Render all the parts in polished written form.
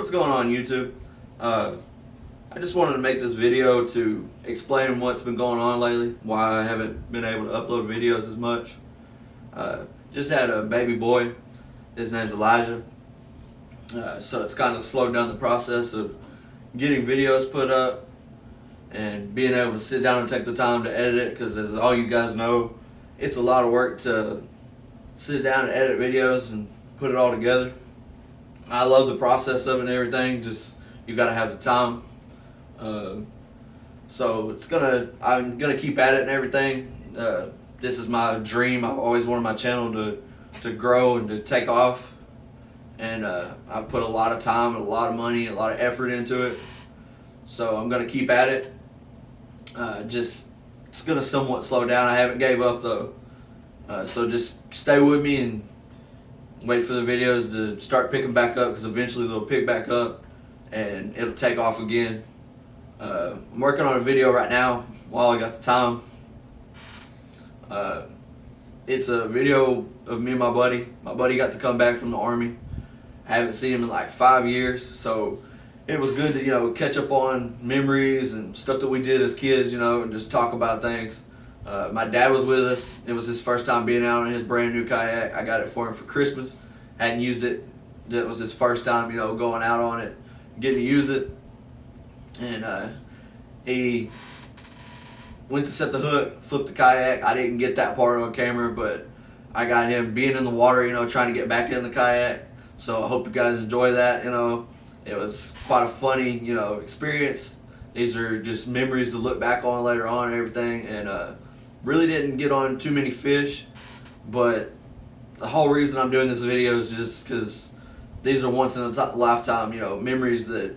What's going on YouTube? I just wanted to make this video to explain what's been going on lately, why I haven't been able to upload videos as much. Just had a baby boy. His name's Elijah. So it's kind of slowed down the process of getting videos put up and being able to sit down and take the time to edit it, because as all you guys know, it's a lot of work to sit down and edit videos and put it all together. I love the process of it and everything, just you gotta have the time. So I'm gonna keep at it and everything. This is my dream. I've always wanted my channel to grow and to take off, and I've put a lot of time and a lot of money and a lot of effort into it. So I'm gonna keep at it. It's gonna somewhat slow down. I haven't gave up though. So just stay with me and wait for the videos to start picking back up, because eventually they'll pick back up and it'll take off again. I'm working on a video right now while I got the time. It's a video of me and my buddy. My buddy got to come back from the Army. I haven't seen him in like 5 years, so it was good to, catch up on memories and stuff that we did as kids, and just talk about things. My dad was with us. It was his first time being out on his brand new kayak. I got it for him for Christmas. Hadn't used it. That was his first time, going out on it, getting to use it. And he went to set the hook, flipped the kayak. I didn't get that part on camera, but I got him being in the water, trying to get back in the kayak. So I hope you guys enjoy that. It was quite a funny, experience. These are just memories to look back on later on and everything. And really didn't get on too many fish, but the whole reason I'm doing this video is just because these are once in a lifetime, memories that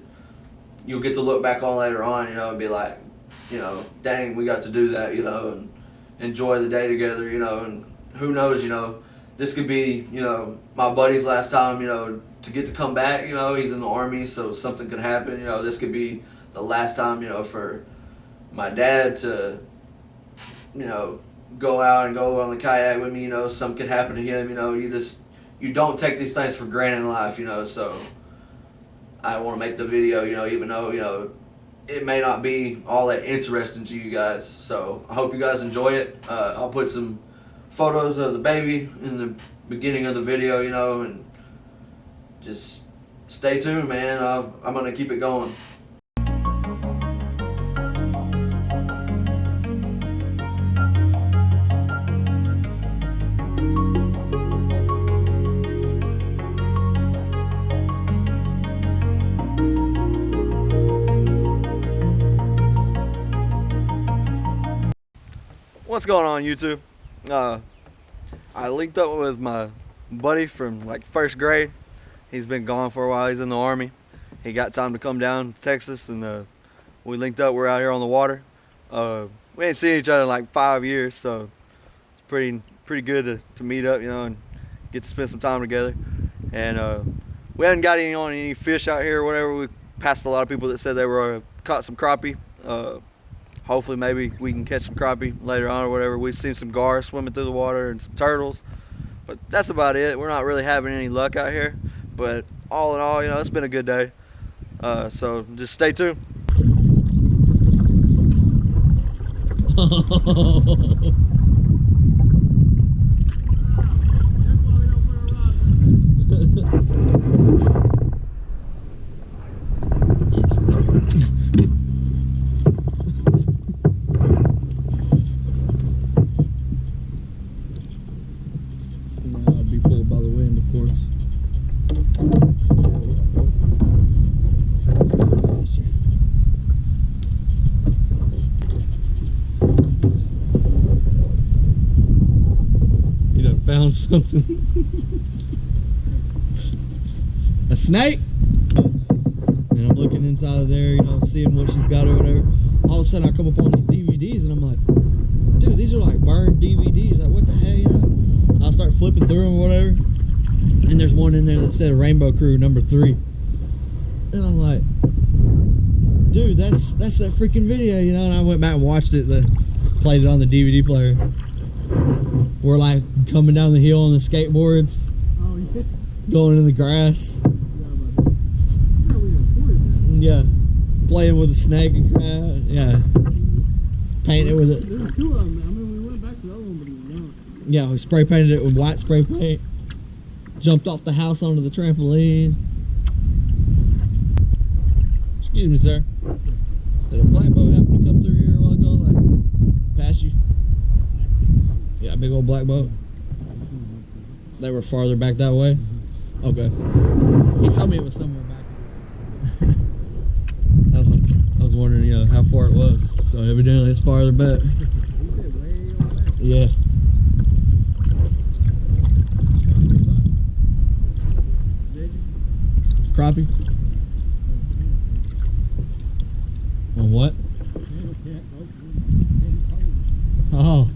you'll get to look back on later on, and be like, dang, we got to do that, and enjoy the day together, and who knows, this could be, my buddy's last time, to get to come back. He's in the Army, so something could happen. This could be the last time, for my dad to, go out and go on the kayak with me. Something could happen to him. You don't take these things for granted in life. So I want to make the video, even though, it may not be all that interesting to you guys. So I hope you guys enjoy it. I'll put some photos of the baby in the beginning of the video, and just stay tuned, man. I'm gonna keep it going. What's going on YouTube? I linked up with my buddy from like first grade. He's been gone for a while. He's in the Army. He got time to come down to Texas, and we linked up. We're out here on the water. We ain't seen each other in like 5 years, so it's pretty good to meet up, and get to spend some time together. And we haven't got any fish out here or whatever. We passed a lot of people that said they were caught some crappie. Hopefully maybe we can catch some crappie later on or whatever. We've seen some gar swimming through the water and some turtles, but that's about it. We're not really having any luck out here, but all in all, it's been a good day. So just stay tuned. Found something. A snake? And I'm looking inside of there, seeing what she's got or whatever. All of a sudden I come up on these DVDs and I'm like, dude, these are like burned DVDs. Like, what the hell, I'll start flipping through them or whatever. And there's one in there that said Rainbow Crew #3. And I'm like, dude, that's that freaking video, and I went back and watched it, played it on the DVD player. We're like coming down the hill on the skateboards, oh, yeah. going in the grass. Yeah, Yeah. Playing with a snake and crap. Yeah. Paint it with it. There was 2 of them. I mean, we went back to the other one, but he was gone. Yeah, we spray painted it with white spray paint. Jumped off the house onto the trampoline. Excuse me, sir. Did a black boat happen to come through here a while ago, like past you? Yeah, a big old black boat. They were farther back that way? Okay. He told me it was somewhere back. I was wondering, you know, how far it was. So evidently it's farther back. Yeah. Crappie? On what? Oh.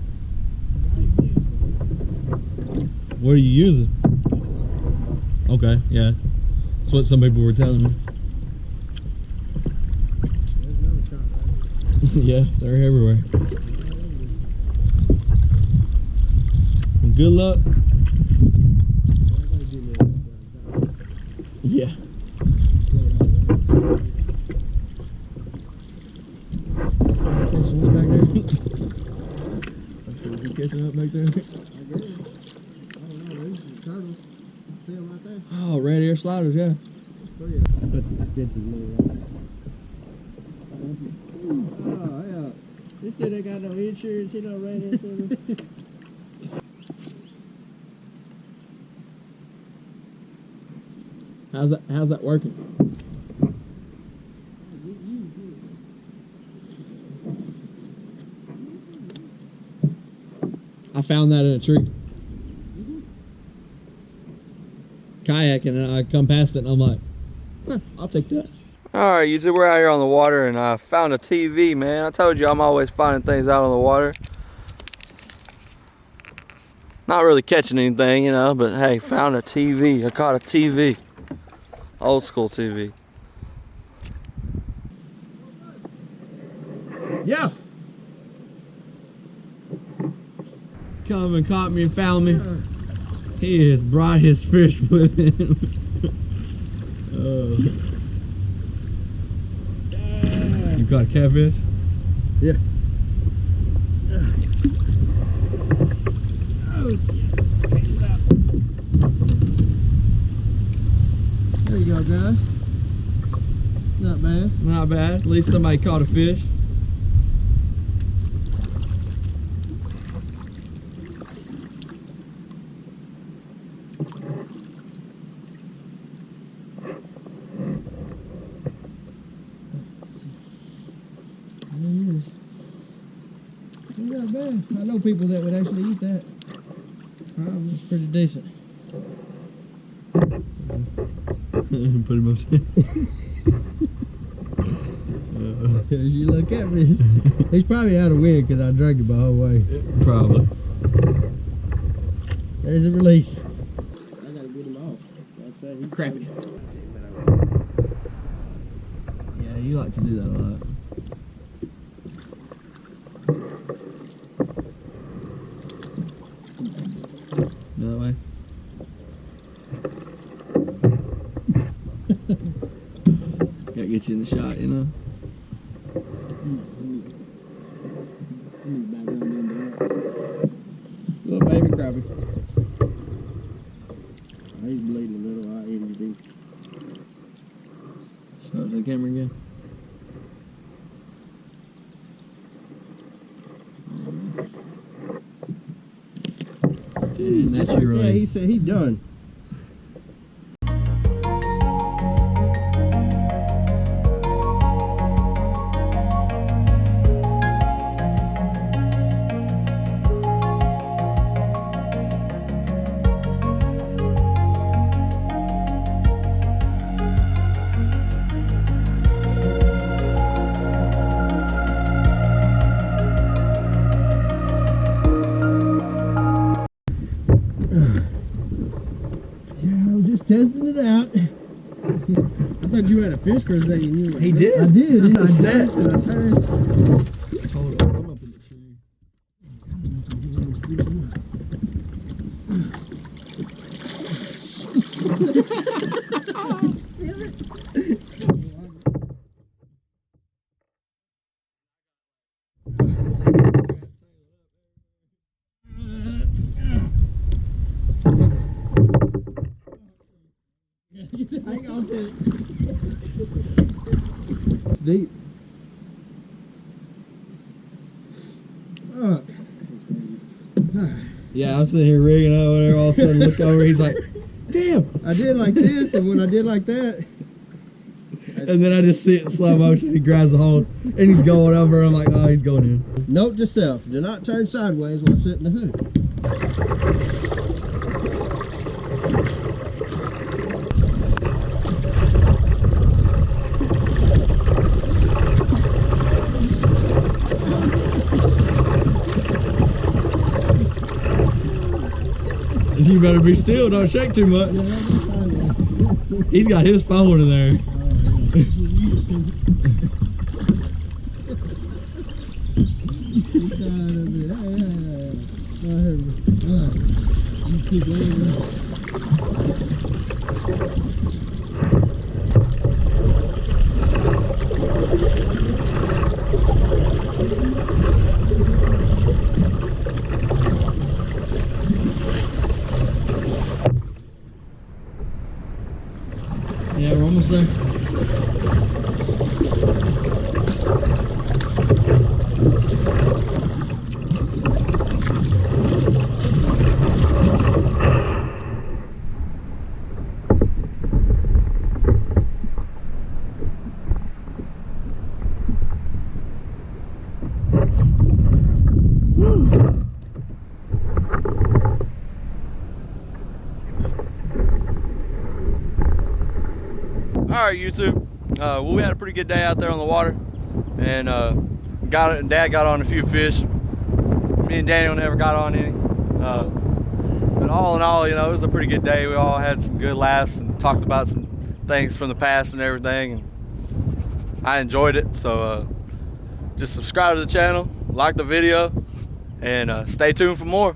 What are you using? Okay, yeah. That's what some people were telling me. Yeah, they're everywhere. Well, good luck. Yeah. Catching up back there? I guess. I don't know. These are turtles. See them right there? Oh, red ear sliders, yeah. That's expensive, man. Oh, yeah. This dude ain't got no insurance. He don't ran into me. How's that working? I found that in a tree. Kayaking, and I come past it and I'm like, huh, I'll take that. Alright, YouTube, we're out here on the water and I found a TV, man. I told you I'm always finding things out on the water. Not really catching anything, you know, but hey, found a TV. I caught a TV. Old school TV. Yeah. Come and caught me and found me. He has brought his fish with him. You got a catfish? Yeah. Oh, there you go, guys. Not bad. Not bad. At least somebody caught a fish. Not bad. I know people that would actually eat that. Probably pretty decent. Pretty much. You look at me. He's probably out of wind because I dragged him the whole way. Probably. There's a release. I gotta get him off. That's that. He's crappy. Yeah, you like to do that a lot. That way. Gotta get you in the shot, you know? Little baby crappie. He's bleeding a little. I ate him deep. Show it to the camera again. And that's your release. Yeah, he said he's done. Testing it out. I thought you had a fish for a second. You he did. I did. I set. I turned. Hold on. I'm up in the tree. content. Deep. Yeah, I'm sitting here rigging up, whatever. All of a sudden, look over. He's like, "Damn!" I did like this, and when I did like that, And then I just see it in slow motion. He grabs the hold, and he's going over. I'm like, "Oh, he's going in." note to self: do not turn sideways while sitting in the hood. You better be still. Don't shake too much. Yeah, I'll be sideways. He's got his phone in there. Yeah, we're almost there. All right, YouTube. Well, we had a pretty good day out there on the water, and Dad got on a few fish. Me and Daniel never got on any. But all in all, you know, it was a pretty good day. We all had some good laughs and talked about some things from the past and everything. And I enjoyed it. So just subscribe to the channel, like the video, and stay tuned for more.